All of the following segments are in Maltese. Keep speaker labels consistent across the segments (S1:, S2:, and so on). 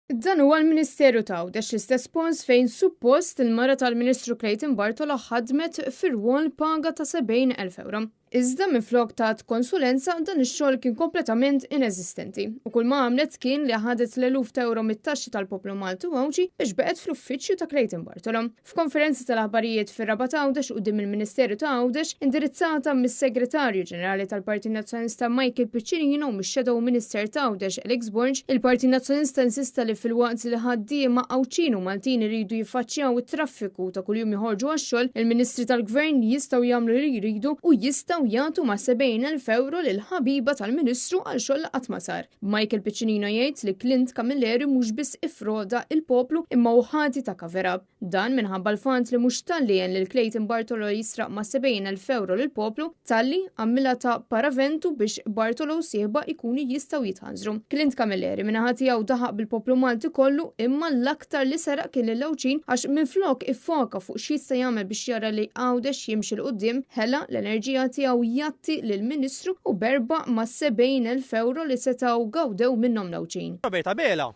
S1: Dan huwa l-Ministeru ta' Għawdex l-istess pons fejn suppost il-mara tal-Ministru Clayton Bartola ħadmet fir-rwol paga ta' 70,000 euro. Iżda minflok ta' konsulenza dan ix-xogħol kien kompletament ineżistenti u kull ma għamlet kien li ħadet l-eluf ta' euro mit-taxxi tal-poplu Malti u Għawġi biex beqgħet fl-uffiċċju ta' Clayton Bartola. F'konferenza tal-aħbarijiet fir-Raba ta' Għawdex quddiem il-Ministeru ta' Għawdex indirizzata mis-Segretarju Ġenerali tal-Partit Nazzjonalista Michael Piccinino u mix-Shadow Minister ta' Għawdex Alex Borg, il-Partit Nazzjonalista insista li fil-waqt li ħaddiema Għawċin u Maltin iridu jiffaċċjaw it-traffiku ta' kuljum joħorġu għax-xogħol, il-Ministri tal-Gvern jistgħu jagħmlu li jridu u jistgħu jagħtu ma' 70,000 euro lil ħabiba tal-Ministru għal xogħol qatt ma sar. Michael Piccinino jgħid li Clint Camilleri mhux biss ifroda il-poplu imma ħati ta' cover-up. Dan minħabba l-fond li mhux talli jen lil Clayton Bartolo jisraq ma' 70,000 euro lil poplu talli għamilha ta' paraventu biex Bartolo sieħba ikunu jistgħu jitħanżru. Clint Camilleri minnaħa tiegħu daħaq bil-poplu Malti kollu imma l-aktar li seraq kien lil Għawċin għax minflok iffoka fuq x'jista' jagħmel biex jara li Għawdex jimxi l qudiem ħela l-enerġija tiegħu jatti lill-Ministru u berba ma' 70,000 euro li setgħu gawdew minnhom l-Għawċin.
S2: Roberta Bela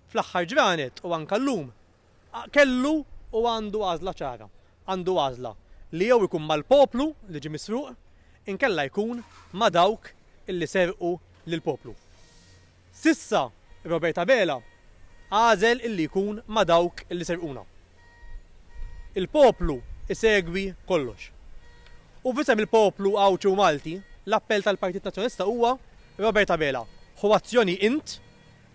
S2: fl-aħħar ġranet u anke llum kellu u għandu għażla ċara. Għandu għażla li jew ikun mal-poplu li ġie misruq inkella jkun ma' dawk illi serqu lill-poplu. Sissa Roberta Bela għażel illi jkun ma' dawk illi serquna. Il-poplu isegwi kollox. U fisem il-poplu Għawċi u Malti, l-appell tal-Partit Nazzjonalista huwa Roberta Bela, ħu azzjoni int,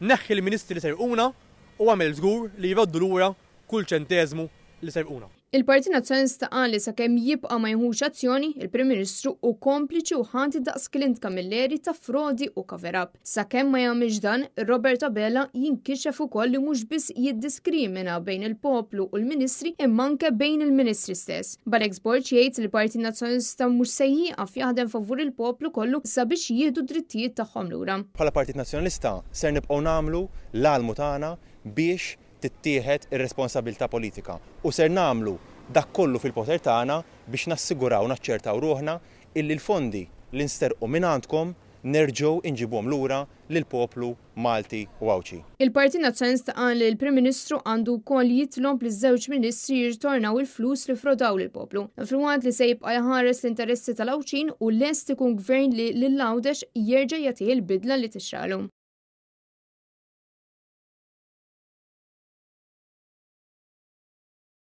S2: neħħi l-Ministri li serquna u għamel żgur li jroddu lura kull ċenteżmu li serquna.
S1: Il-Partit Nazzjonalista qal li sakemm jibqa' ma jieħux azzjoni, il-Prim Ministru hu kompliċi u ħanti daqs Clint Camilleri ta' frodi u cover-up. Sakemm ma jagħmilx dan, Roberta Bela jinkixef ukoll li mhux biss jiddiskrimina bejn il-poplu u l-Ministri imma anke bejn il-Ministri stess. Alex Borg jgħid li l-Partit Nazzjonalista mhux se jieqaf jaħdem favur il-poplu kollu sabiex jieħdu drittijiet tagħhom lura.
S3: Bħala Partit Nazzjonalista ser nibqgħu nagħmlu l-għalmu tagħna biex tittieħed ir-responsabilità politika u ser nagħmlu dak kollu fil-poter tagħna biex nassiguraw naċċertaw ruħna illi l-fondi li nsterqu minn għandkom nerġgħu inġibuhom lura lill-poplu Malti u Għawċi.
S1: Il-Partit Nazzjonalista qal li l-Prim Ministru għandu wkoll jitlob liż-żewġ ministri jirtornaw il-flus li frodaw lill-poplu. Fil-waqt li se jibqa' jħares l-interessi tal-Għawċin u lest ikun gvern li lil Għawdex jerġa' jagħtih il-bidla li tixralu.